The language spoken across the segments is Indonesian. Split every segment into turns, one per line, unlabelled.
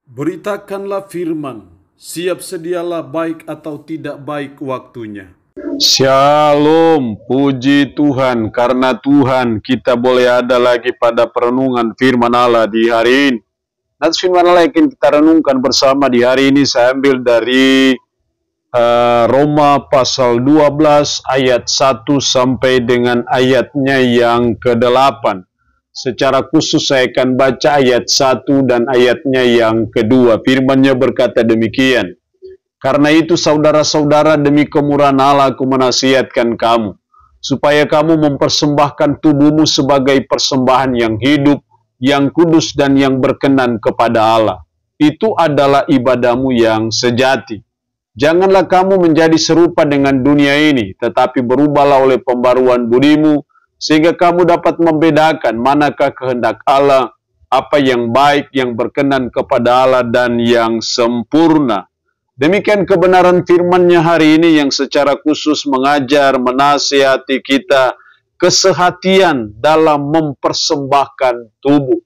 Beritakanlah firman, siap sedialah baik atau tidak baik waktunya.
Shalom, puji Tuhan, karena Tuhan kita boleh ada lagi pada perenungan firman Allah di hari ini. Dan firman Allah yang kita renungkan bersama di hari ini saya ambil dari Roma pasal 12 ayat 1 sampai dengan ayatnya yang ke-8. Secara khusus saya akan baca ayat 1 dan ayatnya yang kedua. Firman-Nya berkata demikian. Karena itu saudara-saudara, demi kemurahan Allah aku menasihatkan kamu, supaya kamu mempersembahkan tubuhmu sebagai persembahan yang hidup, yang kudus dan yang berkenan kepada Allah. Itu adalah ibadahmu yang sejati. Janganlah kamu menjadi serupa dengan dunia ini, tetapi berubahlah oleh pembaruan budimu, sehingga kamu dapat membedakan manakah kehendak Allah, apa yang baik, yang berkenan kepada Allah, dan yang sempurna. Demikian kebenaran firman-Nya hari ini yang secara khusus mengajar, menasihati kita kesehatian dalam mempersembahkan tubuh.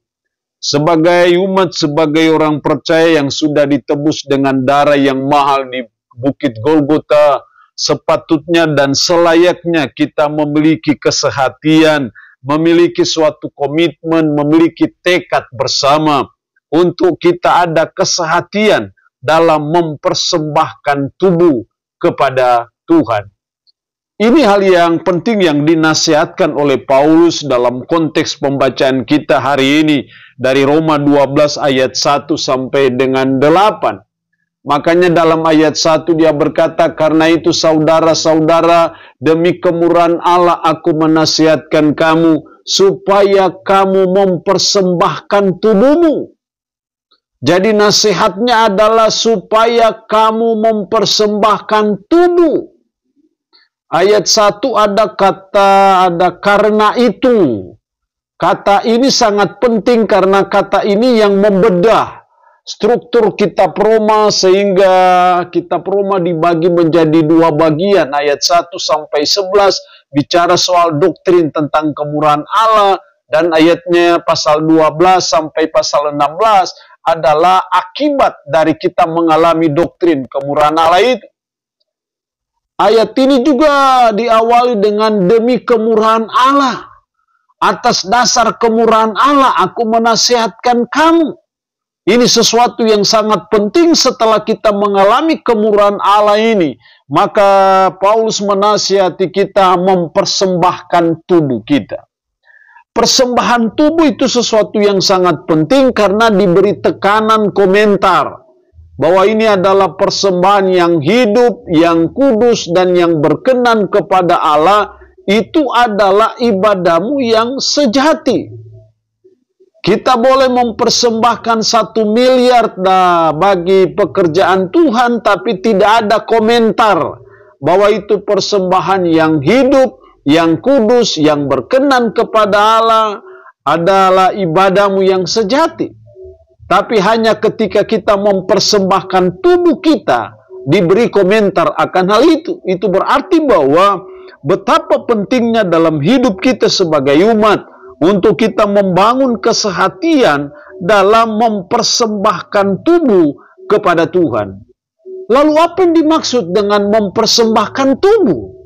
Sebagai umat, sebagai orang percaya yang sudah ditebus dengan darah yang mahal di Bukit Golgota, sepatutnya dan selayaknya kita memiliki kesehatian, memiliki suatu komitmen, memiliki tekad bersama untuk kita ada kesehatian dalam mempersembahkan tubuh kepada Tuhan. Ini hal yang penting yang dinasihatkan oleh Paulus dalam konteks pembacaan kita hari ini dari Roma 12 ayat 1 sampai dengan 8. Makanya dalam ayat 1 dia berkata, karena itu saudara-saudara, demi kemurahan Allah aku menasihatkan kamu, supaya kamu mempersembahkan tubuhmu. Jadi nasihatnya adalah supaya kamu mempersembahkan tubuh. Ayat 1 ada karena itu. Kata ini sangat penting karena kata ini yang membedah struktur kitab Roma, sehingga kitab Roma dibagi menjadi dua bagian. Ayat 1 sampai 11 bicara soal doktrin tentang kemurahan Allah, dan ayatnya pasal 12 sampai pasal 16 adalah akibat dari kita mengalami doktrin kemurahan Allah itu. Ayat ini juga diawali dengan demi kemurahan Allah. Atas dasar kemurahan Allah aku menasihatkan kamu. Ini sesuatu yang sangat penting setelah kita mengalami kemurahan Allah ini. Maka Paulus menasihati kita mempersembahkan tubuh kita. Persembahan tubuh itu sesuatu yang sangat penting karena diberi tekanan komentar bahwa ini adalah persembahan yang hidup, yang kudus, dan yang berkenan kepada Allah. Itu adalah ibadahmu yang sejati. Kita boleh mempersembahkan 1 miliar bagi pekerjaan Tuhan, tapi tidak ada komentar bahwa itu persembahan yang hidup, yang kudus, yang berkenan kepada Allah, adalah ibadahmu yang sejati. Tapi hanya ketika kita mempersembahkan tubuh kita, diberi komentar akan hal itu. Itu berarti bahwa betapa pentingnya dalam hidup kita sebagai umat untuk kita membangun kesehatian dalam mempersembahkan tubuh kepada Tuhan. Lalu apa yang dimaksud dengan mempersembahkan tubuh?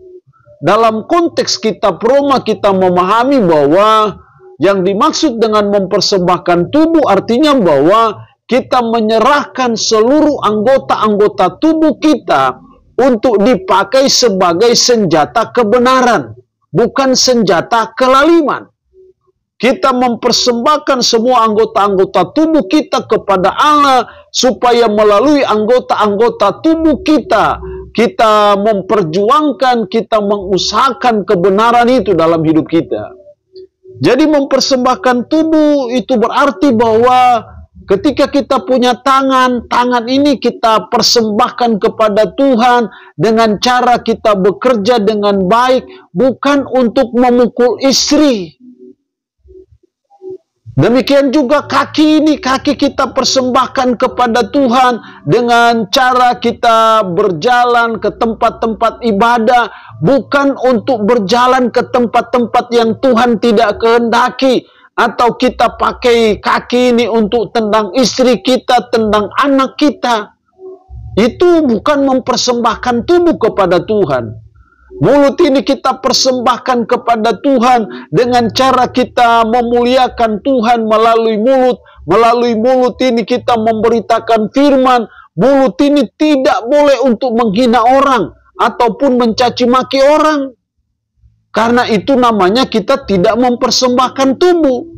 Dalam konteks kitab Roma kita memahami bahwa yang dimaksud dengan mempersembahkan tubuh artinya bahwa kita menyerahkan seluruh anggota-anggota tubuh kita untuk dipakai sebagai senjata kebenaran, bukan senjata kelaliman. Kita mempersembahkan semua anggota-anggota tubuh kita kepada Allah, supaya melalui anggota-anggota tubuh kita, kita memperjuangkan, kita mengusahakan kebenaran itu dalam hidup kita. Jadi mempersembahkan tubuh itu berarti bahwa ketika kita punya tangan ini kita persembahkan kepada Tuhan dengan cara kita bekerja dengan baik, bukan untuk memukul istri. Demikian juga kaki kita persembahkan kepada Tuhan dengan cara kita berjalan ke tempat-tempat ibadah, bukan untuk berjalan ke tempat-tempat yang Tuhan tidak kehendaki. atau kita pakai kaki ini untuk tendang istri kita, tendang anak kita, itu bukan mempersembahkan tubuh kepada Tuhan. Mulut ini kita persembahkan kepada Tuhan dengan cara kita memuliakan Tuhan melalui mulut. Melalui mulut ini kita memberitakan firman. Mulut ini tidak boleh untuk menghina orang ataupun mencaci maki orang. Karena itu namanya kita tidak mempersembahkan tubuh.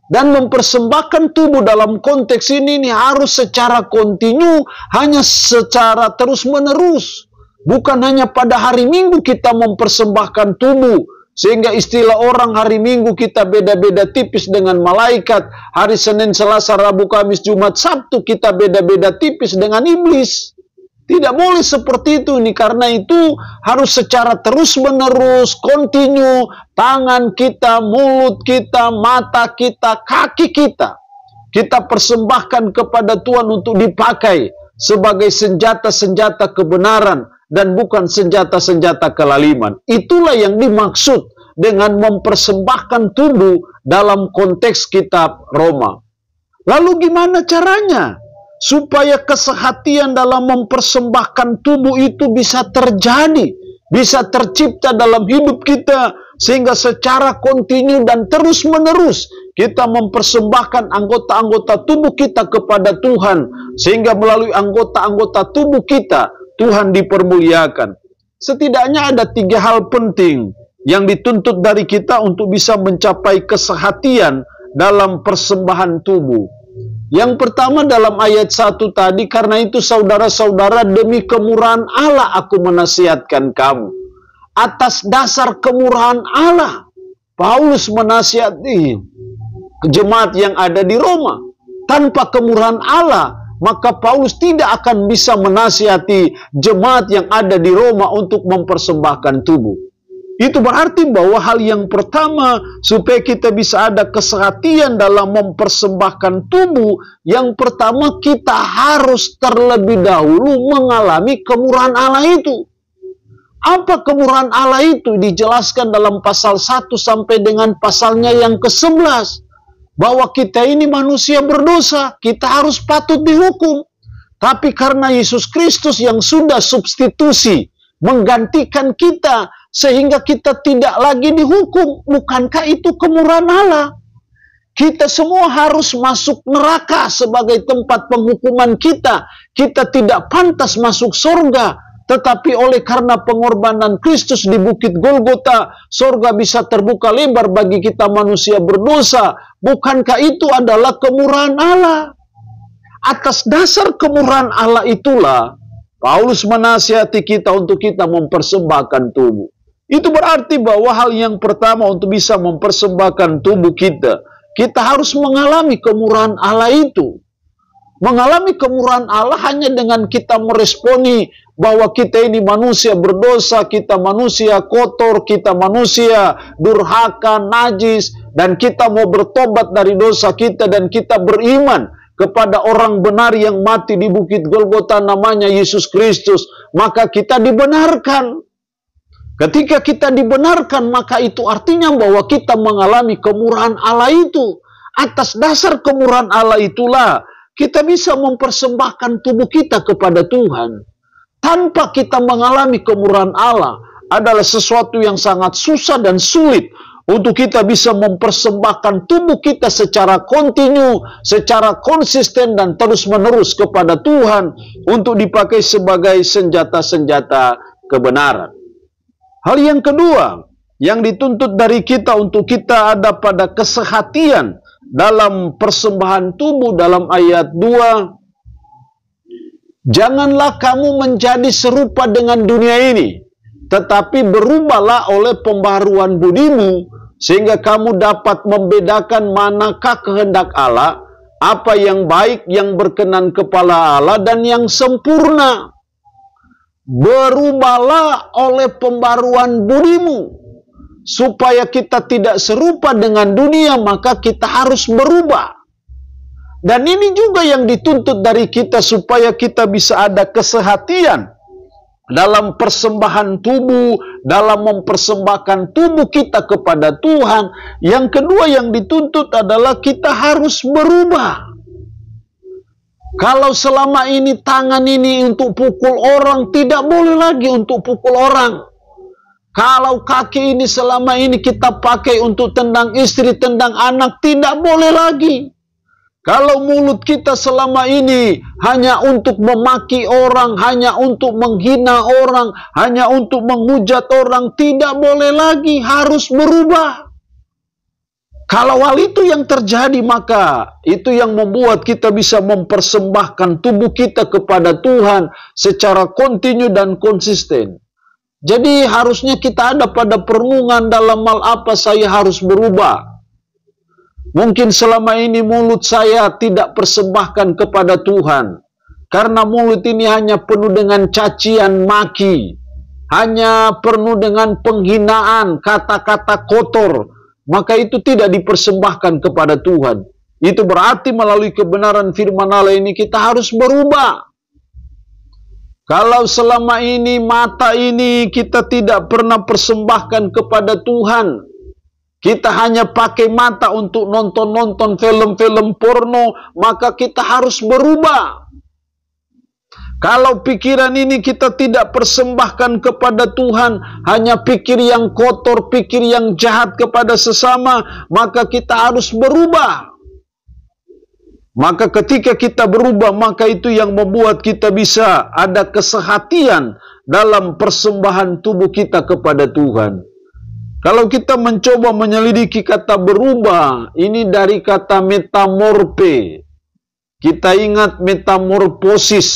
Dan mempersembahkan tubuh dalam konteks ini harus secara kontinu, hanya secara terus-menerus. Bukan hanya pada hari Minggu kita mempersembahkan tubuh. Sehingga istilah orang hari Minggu kita beda-beda tipis dengan malaikat. Hari Senin, Selasa, Rabu, Kamis, Jumat, Sabtu kita beda-beda tipis dengan iblis. Tidak boleh seperti itu ini, karena itu harus secara terus-menerus, kontinu, tangan kita, mulut kita, mata kita, kaki kita. Kita persembahkan kepada Tuhan untuk dipakai sebagai senjata-senjata kebenaran dan bukan senjata-senjata kelaliman. Itulah yang dimaksud dengan mempersembahkan tubuh dalam konteks kitab Roma. Lalu gimana caranya supaya kesehatian dalam mempersembahkan tubuh itu bisa terjadi, bisa tercipta dalam hidup kita, sehingga secara kontinu dan terus-menerus kita mempersembahkan anggota-anggota tubuh kita kepada Tuhan, sehingga melalui anggota-anggota tubuh kita Tuhan dipermuliakan. Setidaknya ada 3 hal penting yang dituntut dari kita untuk bisa mencapai kesehatian dalam persembahan tubuh. Yang pertama dalam ayat 1 tadi, karena itu saudara-saudara, demi kemurahan Allah aku menasihatkan kamu. Atas dasar kemurahan Allah, Paulus menasihati jemaat yang ada di Roma. Tanpa kemurahan Allah, maka Paulus tidak akan bisa menasihati jemaat yang ada di Roma untuk mempersembahkan tubuh. Itu berarti bahwa hal yang pertama supaya kita bisa ada kesehatian dalam mempersembahkan tubuh, yang pertama kita harus terlebih dahulu mengalami kemurahan Allah itu. Apa kemurahan Allah itu? Dijelaskan dalam pasal 1 sampai dengan pasalnya yang ke-11. Bahwa kita ini manusia berdosa, kita harus patut dihukum. Tapi karena Yesus Kristus yang sudah substitusi, menggantikan kita, sehingga kita tidak lagi dihukum. Bukankah itu kemurahan Allah? Kita semua harus masuk neraka sebagai tempat penghukuman kita. Kita tidak pantas masuk surga. Tetapi oleh karena pengorbanan Kristus di Bukit Golgota, surga bisa terbuka lebar bagi kita manusia berdosa. Bukankah itu adalah kemurahan Allah? Atas dasar kemurahan Allah itulah Paulus menasihati kita untuk kita mempersembahkan tubuh. Itu berarti bahwa hal yang pertama untuk bisa mempersembahkan tubuh kita, kita harus mengalami kemurahan Allah itu. Mengalami kemurahan Allah hanya dengan kita meresponi bahwa kita ini manusia berdosa, kita manusia kotor, kita manusia durhaka, najis, dan kita mau bertobat dari dosa kita dan kita beriman kepada orang benar yang mati di Bukit Golgota namanya Yesus Kristus, maka kita dibenarkan. Ketika kita dibenarkan, maka itu artinya bahwa kita mengalami kemurahan Allah itu. Atas dasar kemurahan Allah itulah kita bisa mempersembahkan tubuh kita kepada Tuhan. Tanpa kita mengalami kemurahan Allah adalah sesuatu yang sangat susah dan sulit untuk kita bisa mempersembahkan tubuh kita secara kontinu, secara konsisten dan terus-menerus kepada Tuhan untuk dipakai sebagai senjata-senjata kebenaran. Hal yang kedua yang dituntut dari kita untuk kita ada pada kesehatian dalam persembahan tubuh dalam ayat 2. Janganlah kamu menjadi serupa dengan dunia ini, tetapi berubahlah oleh pembaharuan budimu, sehingga kamu dapat membedakan manakah kehendak Allah, apa yang baik, yang berkenan kepala Allah, dan yang sempurna. Berubahlah oleh pembaharuan budimu. Supaya kita tidak serupa dengan dunia, maka kita harus berubah. Dan ini juga yang dituntut dari kita supaya kita bisa ada kesehatian dalam persembahan tubuh, dalam mempersembahkan tubuh kita kepada Tuhan. Yang kedua yang dituntut adalah kita harus berubah. Kalau selama ini tangan ini untuk pukul orang, tidak boleh lagi untuk pukul orang. Kalau kaki ini selama ini kita pakai untuk tendang istri, tendang anak, tidak boleh lagi. Kalau mulut kita selama ini hanya untuk memaki orang, hanya untuk menghina orang, hanya untuk menghujat orang, tidak boleh lagi, harus berubah. Kalau hal itu yang terjadi, maka itu yang membuat kita bisa mempersembahkan tubuh kita kepada Tuhan secara kontinu dan konsisten. Jadi harusnya kita ada pada perenungan dalam hal apa saya harus berubah. Mungkin selama ini mulut saya tidak persembahkan kepada Tuhan. Karena mulut ini hanya penuh dengan cacian maki. Hanya penuh dengan penghinaan, kata-kata kotor. Maka itu tidak dipersembahkan kepada Tuhan. Itu berarti melalui kebenaran firman Allah ini kita harus berubah. Kalau selama ini mata ini kita tidak pernah persembahkan kepada Tuhan, kita hanya pakai mata untuk nonton-nonton film-film porno, maka kita harus berubah. Kalau pikiran ini kita tidak persembahkan kepada Tuhan, hanya pikir yang kotor, pikir yang jahat kepada sesama, maka kita harus berubah. Maka ketika kita berubah, maka itu yang membuat kita bisa ada kesehatian dalam persembahan tubuh kita kepada Tuhan. Kalau kita mencoba menyelidiki kata berubah, ini dari kata metamorpe. Kita ingat metamorfosis.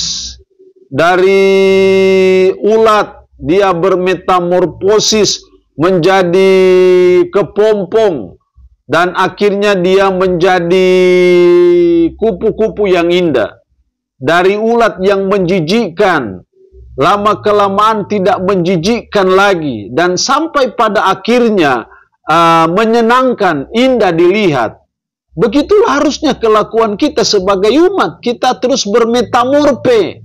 Dari ulat, dia bermetamorfosis menjadi kepompong. Dan akhirnya dia menjadi kupu-kupu yang indah. Dari ulat yang menjijikkan, lama-kelamaan tidak menjijikkan lagi. Dan sampai pada akhirnya menyenangkan, indah dilihat. Begitulah harusnya kelakuan kita sebagai umat. Kita terus bermetamorfe.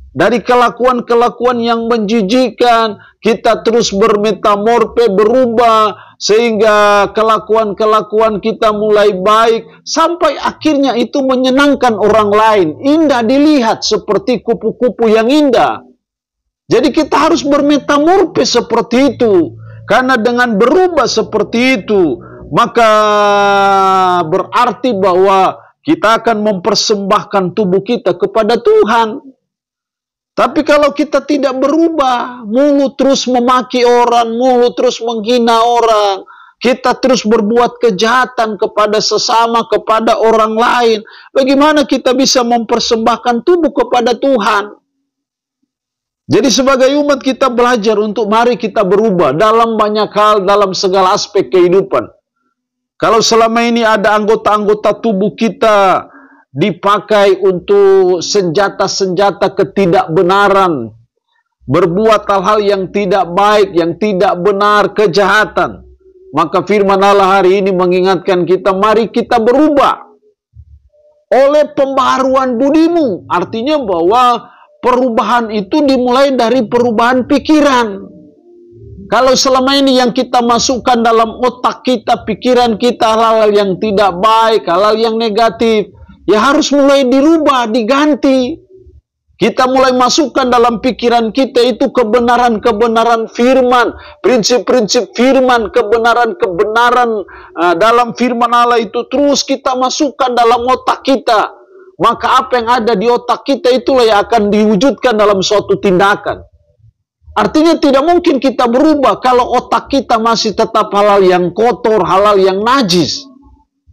Dari kelakuan-kelakuan yang menjijikkan, kita terus bermetamorfe, berubah, sehingga kelakuan-kelakuan kita mulai baik, sampai akhirnya itu menyenangkan orang lain, indah dilihat seperti kupu-kupu yang indah. Jadi kita harus bermetamorfe seperti itu, karena dengan berubah seperti itu, maka berarti bahwa kita akan mempersembahkan tubuh kita kepada Tuhan. Tapi kalau kita tidak berubah, mulut terus memaki orang, mulut terus menghina orang, kita terus berbuat kejahatan kepada sesama, kepada orang lain, bagaimana kita bisa mempersembahkan tubuh kepada Tuhan? Jadi sebagai umat kita belajar untuk mari kita berubah dalam banyak hal, dalam segala aspek kehidupan. Kalau selama ini ada anggota-anggota tubuh kita dipakai untuk senjata-senjata ketidakbenaran, berbuat hal-hal yang tidak baik, yang tidak benar, kejahatan, maka firman Allah hari ini mengingatkan kita, mari kita berubah oleh pembaharuan budimu. Artinya bahwa perubahan itu dimulai dari perubahan pikiran. Kalau selama ini yang kita masukkan dalam otak kita, pikiran kita, hal-hal yang tidak baik, hal-hal yang negatif, ya harus mulai dirubah, diganti. Kita mulai masukkan dalam pikiran kita itu kebenaran-kebenaran firman, prinsip-prinsip firman, kebenaran-kebenaran dalam firman Allah itu terus kita masukkan dalam otak kita. Maka apa yang ada di otak kita itulah yang akan diwujudkan dalam suatu tindakan. Artinya tidak mungkin kita berubah kalau otak kita masih tetap hal-hal yang kotor, hal-hal yang najis.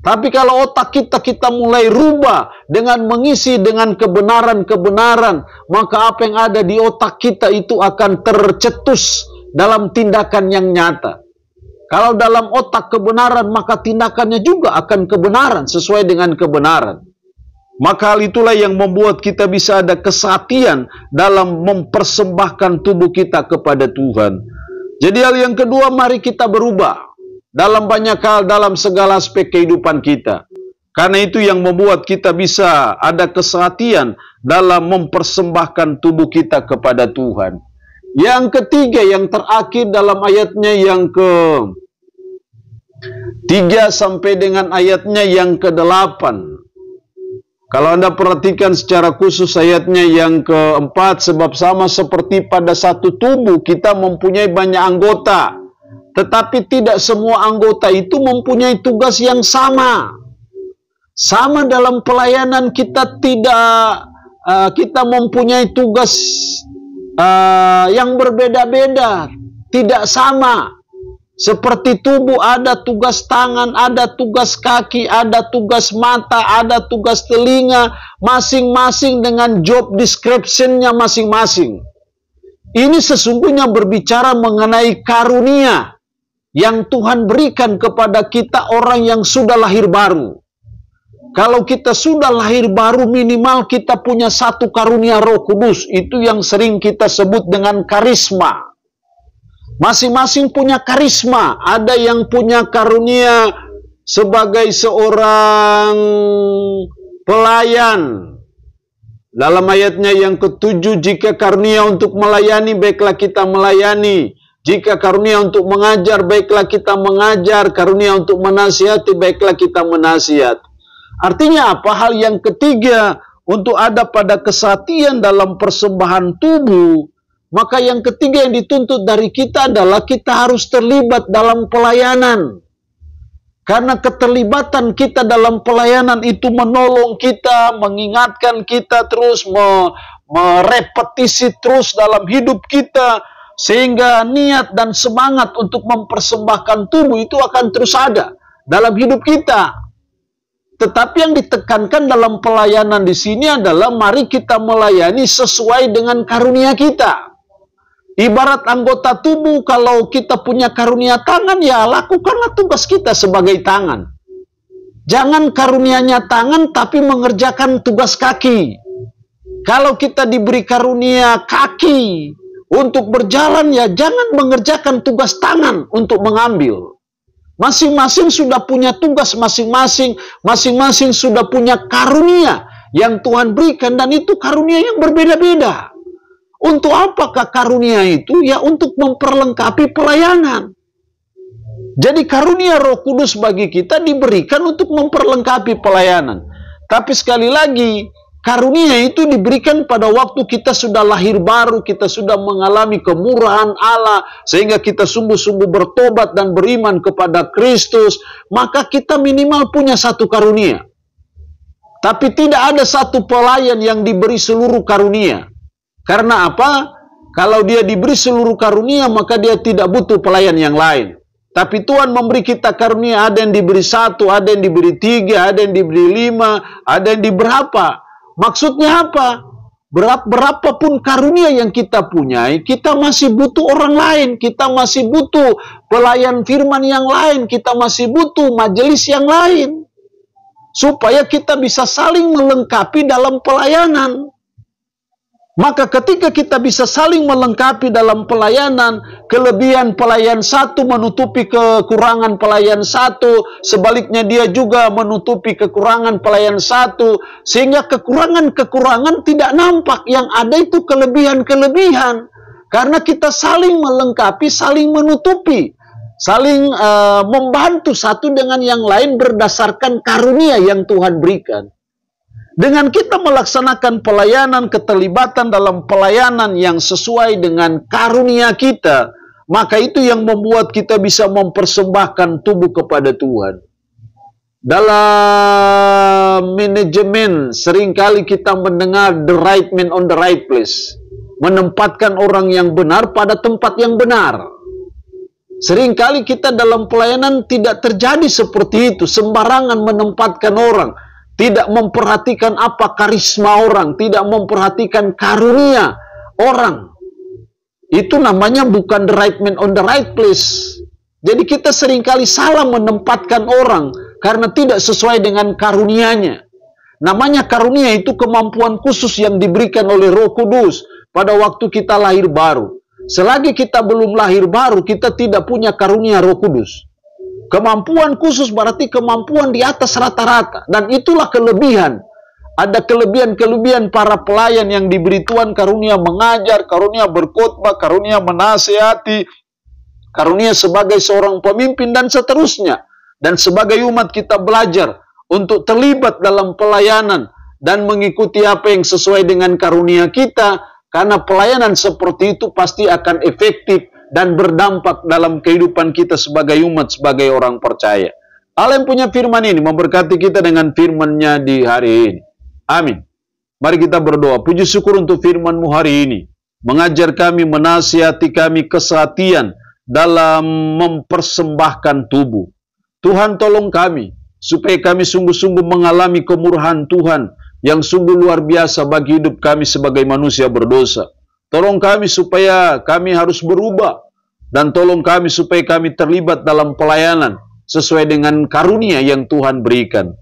Tapi kalau otak kita mulai rubah dengan mengisi dengan kebenaran-kebenaran, maka apa yang ada di otak kita itu akan tercetus dalam tindakan yang nyata. Kalau dalam otak kebenaran, maka tindakannya juga akan kebenaran, sesuai dengan kebenaran. Maka hal itulah yang membuat kita bisa ada kesatian dalam mempersembahkan tubuh kita kepada Tuhan. Jadi hal yang kedua, mari kita berubah dalam banyak hal, dalam segala aspek kehidupan kita. Karena itu yang membuat kita bisa ada kesehatan dalam mempersembahkan tubuh kita kepada Tuhan. Yang ketiga, yang terakhir dalam ayatnya yang ke-3 sampai dengan ayatnya yang ke-8. Kalau Anda perhatikan secara khusus ayatnya yang ke-4, sebab sama seperti pada satu tubuh kita mempunyai banyak anggota, tetapi tidak semua anggota itu mempunyai tugas yang sama. Sama dalam pelayanan kita kita mempunyai tugas yang berbeda-beda, tidak sama. Seperti tubuh ada tugas tangan, ada tugas kaki, ada tugas mata, ada tugas telinga, masing-masing dengan job description-nya masing-masing. Ini sesungguhnya berbicara mengenai karunia yang Tuhan berikan kepada kita orang yang sudah lahir baru. Kalau kita sudah lahir baru, minimal kita punya satu karunia Roh Kudus. Itu yang sering kita sebut dengan karisma. Masing-masing punya karisma. Ada yang punya karunia sebagai seorang pelayan. Dalam ayatnya yang ke-7, jika karunia untuk melayani, baiklah kita melayani. Jika karunia untuk mengajar, baiklah kita mengajar. Karunia untuk menasihati, baiklah kita menasihati. Artinya apa? Hal yang ketiga, untuk ada pada kesatian dalam persembahan tubuh, maka yang ketiga yang dituntut dari kita adalah kita harus terlibat dalam pelayanan. Karena keterlibatan kita dalam pelayanan itu menolong kita, mengingatkan kita terus, merepetisi terus dalam hidup kita, sehingga niat dan semangat untuk mempersembahkan tubuh itu akan terus ada dalam hidup kita. Tetapi yang ditekankan dalam pelayanan di sini adalah mari kita melayani sesuai dengan karunia kita. Ibarat anggota tubuh, kalau kita punya karunia tangan, ya lakukanlah tugas kita sebagai tangan. Jangan karunianya tangan tapi mengerjakan tugas kaki. Kalau kita diberi karunia kaki untuk berjalan, ya jangan mengerjakan tugas tangan untuk mengambil. Masing-masing sudah punya tugas masing-masing, masing-masing sudah punya karunia yang Tuhan berikan, dan itu karunia yang berbeda-beda. Untuk apakah karunia itu? Ya untuk memperlengkapi pelayanan. Jadi karunia Roh Kudus bagi kita diberikan untuk memperlengkapi pelayanan. Tapi sekali lagi, karunia itu diberikan pada waktu kita sudah lahir baru, kita sudah mengalami kemurahan Allah, sehingga kita sungguh-sungguh bertobat dan beriman kepada Kristus, maka kita minimal punya satu karunia. Tapi tidak ada satu pelayan yang diberi seluruh karunia. Karena apa? Kalau dia diberi seluruh karunia, maka dia tidak butuh pelayan yang lain. Tapi Tuhan memberi kita karunia, ada yang diberi 1, ada yang diberi 3, ada yang diberi 5, ada yang diberi berapa. Maksudnya apa? Berapapun karunia yang kita punyai, kita masih butuh orang lain, kita masih butuh pelayan firman yang lain, kita masih butuh majelis yang lain. Supaya kita bisa saling melengkapi dalam pelayanan. Maka ketika kita bisa saling melengkapi dalam pelayanan, kelebihan pelayan satu menutupi kekurangan pelayan satu, sebaliknya dia juga menutupi kekurangan pelayan satu, sehingga kekurangan-kekurangan tidak nampak, yang ada itu kelebihan-kelebihan. Karena kita saling melengkapi, saling menutupi, saling membantu satu dengan yang lain berdasarkan karunia yang Tuhan berikan. Dengan kita melaksanakan pelayanan, keterlibatan dalam pelayanan yang sesuai dengan karunia kita, maka itu yang membuat kita bisa mempersembahkan tubuh kepada Tuhan. Dalam manajemen, seringkali kita mendengar the right man on the right place. Menempatkan orang yang benar pada tempat yang benar. Seringkali kita dalam pelayanan tidak terjadi seperti itu, sembarangan menempatkan orang. Tidak memperhatikan apa karisma orang, tidak memperhatikan karunia orang. Itu namanya bukan the right man on the right place. Jadi kita seringkali salah menempatkan orang karena tidak sesuai dengan karunianya. Namanya karunia itu kemampuan khusus yang diberikan oleh Roh Kudus pada waktu kita lahir baru. Selagi kita belum lahir baru, kita tidak punya karunia Roh Kudus. Kemampuan khusus berarti kemampuan di atas rata-rata. Dan itulah kelebihan. Ada kelebihan-kelebihan para pelayan yang diberi Tuhan, karunia mengajar, karunia berkhotbah, karunia menasehati, karunia sebagai seorang pemimpin, dan seterusnya. Dan sebagai umat kita belajar untuk terlibat dalam pelayanan dan mengikuti apa yang sesuai dengan karunia kita, karena pelayanan seperti itu pasti akan efektif dan berdampak dalam kehidupan kita sebagai umat, sebagai orang percaya. Allah yang punya firman ini memberkati kita dengan firman-Nya di hari ini. Amin. Mari kita berdoa. Puji syukur untuk firman-Mu hari ini. Mengajar kami, menasihati kami kesehatian dalam mempersembahkan tubuh. Tuhan tolong kami, supaya kami sungguh-sungguh mengalami kemurahan Tuhan yang sungguh luar biasa bagi hidup kami sebagai manusia berdosa. Tolong kami supaya kami harus berubah. Dan tolong kami supaya kami terlibat dalam pelayanan sesuai dengan karunia yang Tuhan berikan.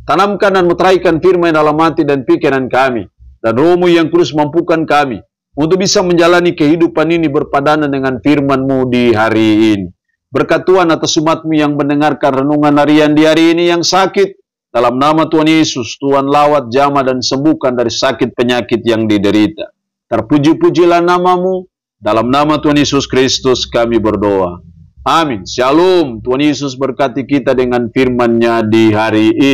Tanamkan dan meteraikan firman dalam hati dan pikiran kami. Dan Roh-Mu yang kudus mampukan kami untuk bisa menjalani kehidupan ini berpadanan dengan firman-Mu di hari ini. Berkat Tuhan atas umat-Mu yang mendengarkan renungan harian di hari ini yang sakit. Dalam nama Tuhan Yesus, Tuhan lawat, jamah, dan sembuhkan dari sakit penyakit yang diderita. Terpuji-pujilah nama-Mu. Dalam nama Tuhan Yesus Kristus kami berdoa. Amin. Shalom. Tuhan Yesus berkati kita dengan firman-Nya di hari ini.